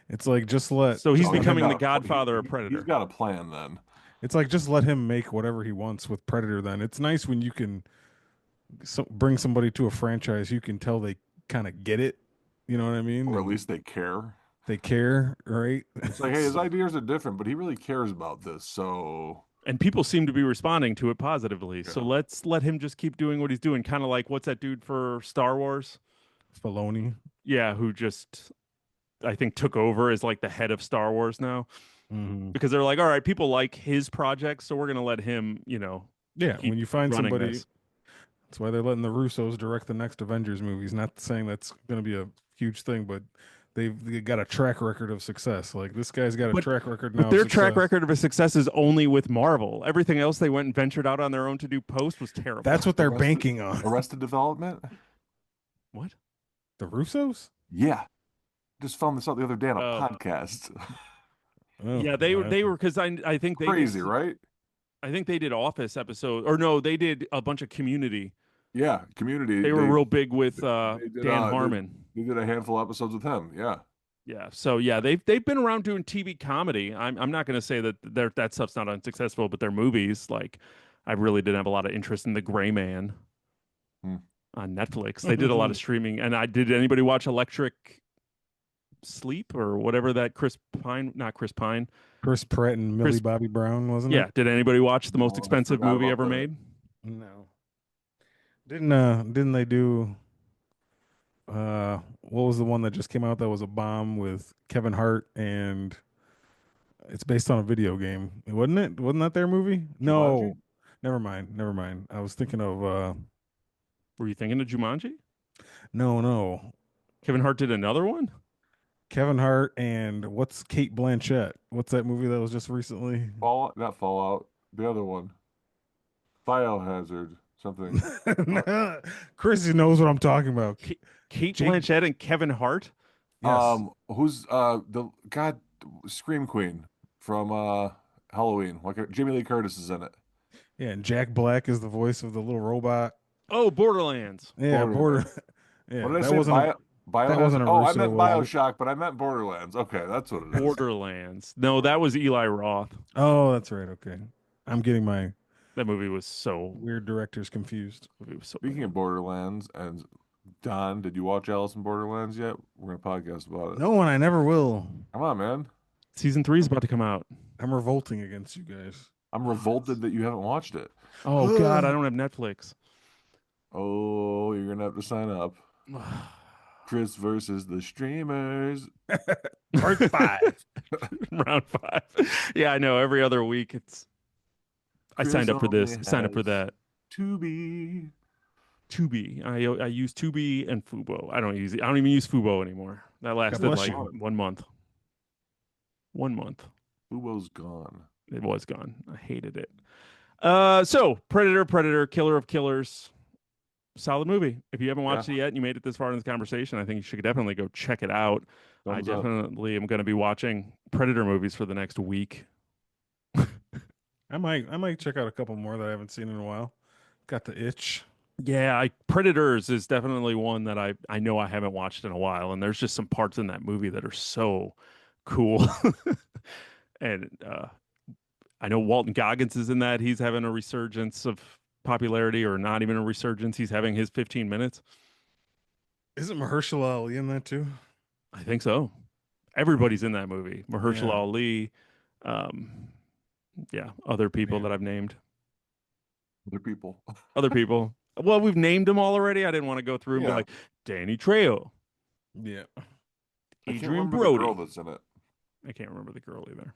It's like just let. So he's Oh, he's becoming got the a godfather of Predator. He's got a plan then. It's like just let him make whatever he wants with Predator. Then it's nice when you can bring somebody to a franchise you can tell they kind of get it. You know what I mean? Or at And least they care. they care, right? It's like, hey, his ideas are different, but he really cares about this. So And people seem to be responding to it positively. So Yeah. let's let him just keep doing what he's doing. Kind of like what's that dude for Star Wars? Filoni. Yeah, who just I think took over as like the head of Star Wars now Mhm. because they're like, all right, people like his projects, so we're gonna let him, Yeah, keep when you find running somebody, this. that's why they're letting the Russos direct the next Avengers movies. Not saying that's going to be a huge thing, but they got a track record of success. Like this guy's got a But- track record now. But their of track success. record of a success is only with Marvel. Everything else they went and ventured out on their own to do post was terrible. That's what they're Arrested- banking on. Arrested Development? what? The Russos? Yeah. Just found this out the other day on a Oh. podcast. Oh, Yeah, they were because I think they Crazy, did, right? I think they did Office episode or no, they did a bunch of Community. Yeah. Community. They were real big with they did, Dan Harmon. They did a handful of episodes with him. Yeah. Yeah, so yeah, they've been around doing TV comedy. I'm not going to say that that stuff's not unsuccessful, but their movies, like, I really didn't have a lot of interest in The Gray Man Hmm. on Netflix. They did a lot of streaming, and did anybody watch Electric Sleep or whatever that Chris Pine, not Chris Pine, Chris Pratt and Millie Chris- Bobby Brown, wasn't yeah, it? did anybody watch the most Oh, I expensive forgot movie about ever that. made? No. Didn't they do what was the one that just came out that was a bomb with Kevin Hart and it's based on a video game, wasn't it? Wasn't that their movie? No. Jumanji? Never mind. I was thinking of Were you thinking of Jumanji? no. Kevin Hart did another one? Kevin Hart and what's Kate Blanchett? What's that movie that was just recently? Fallout, not Fallout. The other one. Biohazard. Something. Chris knows what I'm talking about. Kate Jake- Blanchett and Kevin Hart? Yes. Who's the God Scream Queen from Halloween? Like Jamie Lee Curtis is in it. Yeah, and Jack Black is the voice of the little robot. Oh, Borderlands. Yeah, border. Borderlands. What Yeah, did I that say? wasn't a Biohazard? Oh, I Russo. meant It was Bioshock, but I meant Borderlands. Okay, that's what it is. Borderlands. No, that was Eli Roth. oh, that's right. Okay, I'm getting my That movie was so weird directors confused. movie was so Speaking bad. of Borderlands, and Don, did you watch Alice in Borderlands yet? We're gonna podcast about it. No one, I never will. Come on, man. Season 3 is about to come out. I'm revolting against you guys. I'm revolted that you haven't watched it. Oh God, I don't have Netflix. Oh, you're gonna have to sign up. Chris versus the streamers. Part 5. Round 5. Yeah, I know. Every other week, I Chris signed up for this. only Signed up for has that. Tubi. Tubi. I use Tubi and Fubo. I don't even use Fubo anymore. That lasted bless like you. 1 month. 1 month. Fubo's gone. It was gone. I hated it. So Predator, Killer of Killers. Solid movie. If you haven't watched it yet and you made it this far in this conversation, I think you should definitely go check it out. I Thumbs up. definitely am going to be watching Predator movies for the next week. I might check out a couple more that I haven't seen in a while. Got the itch. Yeah, Predators is definitely one that I know I haven't watched in a while, and there's just some parts in that movie that are so cool. And I know Walton Goggins is in that. He's having a resurgence of popularity, or not even a resurgence. He's having his 15 minutes. Isn't Mahershala Ali in that too? I think so. Everybody's in that movie. Mahershala Yeah. Ali, yeah, other people Yeah. that I've named. Other people. Other people. Well, we've named them all already. I didn't want to go through and be Yeah. like Danny Trejo, Yeah. I can't Adrian remember Brody. the girl that's in it. I can't remember the girl either.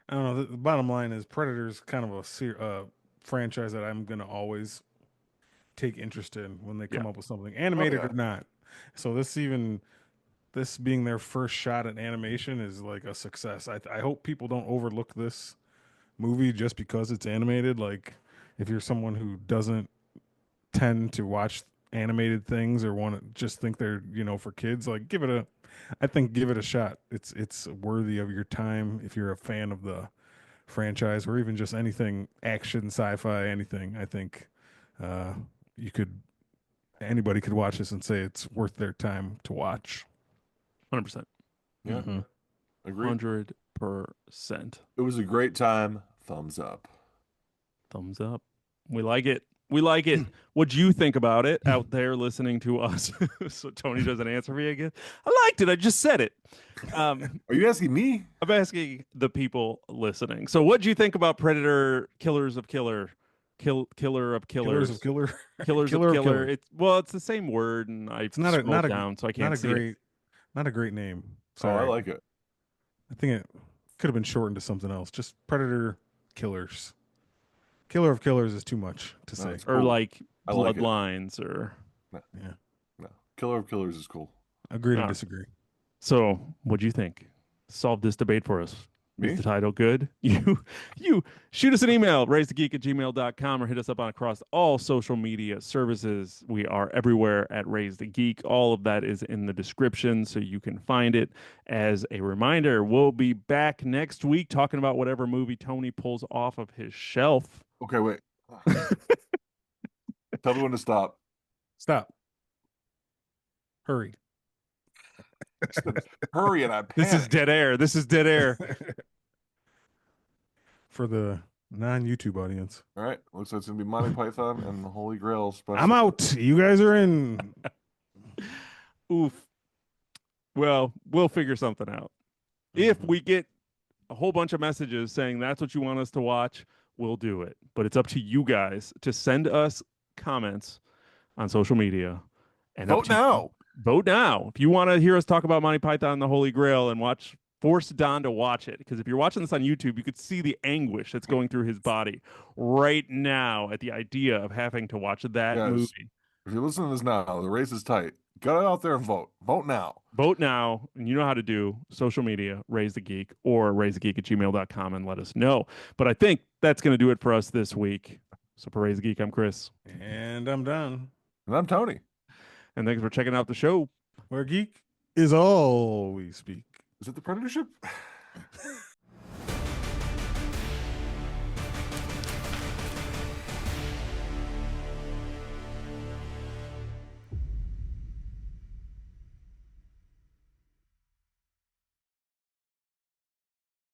I don't know. The bottom line is Predator's kind of a franchise that I'm gonna always take interest in when they come up with something, animated yeah. or not. So this being their first shot at animation is like a success. I hope people don't overlook this movie just because it's animated. Like, if you're someone who doesn't tend to watch animated things or want to just think they're for kids, like give it a shot. It's worthy of your time if you're a fan of the franchise or even just anything action, sci-fi, anything. I think you could anybody could watch this and say it's worth their time to watch. 100%. Yeah. Mhm. Agreed. 100%. It was a great time. Thumbs up. Thumbs up. We like it. We like it. What'd you think about it out there listening to us? So Tony doesn't answer me again. I liked it. I just said it. Are you asking me? I'm asking the people listening. So what'd you think about Predator, Killer of Killers? Killers of Killer. Killers Killer of of Killer. Killer. It's the same word, and I It's not a scrolled down, so I can't see it. not a great name. Oh, Sorry. I like it. I think it could have been shortened to something else. Just Predator Killers. Killer of Killers is too much to say. it's Or cool. like I like it. Bloodlines, or Yeah. No. Killer of Killers is cool. Agree to Ah. disagree. So. What'd you think? Solve this debate for us. Me? Is the title good? You shoot us an email, raisethegeek@gmail.com, or hit us up on across all social media services. We are everywhere at Raised the Geek. All of that is in the description, so you can find it. As a reminder, we'll be back next week talking about whatever movie Tony pulls off of his shelf. Okay, wait. Tell me when to stop. Stop. Hurry. Hurry and I This is panic. dead air. This is dead air. For the non-YouTube audience. All right. Looks like it's going to be Monty Python and the Holy Grail special. I'm out. You guys are in. Oof. Well, we'll figure something out. If we get a whole bunch of messages saying that's what you want us to watch, we'll do it. But it's up to you guys to send us comments on social media. And Vote now. Vote now. If you want to hear us talk about Monty Python and the Holy Grail and force Don to watch it. Because if you're watching this on YouTube, you could see the anguish that's going through his body right now at the idea of having to watch that Guys, movie. If you're listening to this now, the race is tight. Get out there and vote. Vote now. Vote now, and you know how to do social media, Raise the Geek, or raisethegeek@gmail.com, and let us know. But I think that's going to do it for us this week. So for Raise the Geek, I'm Chris. And I'm done. And I'm Tony. And thanks for checking out the show. We're geek. is all we speak. Is it the Predator ship?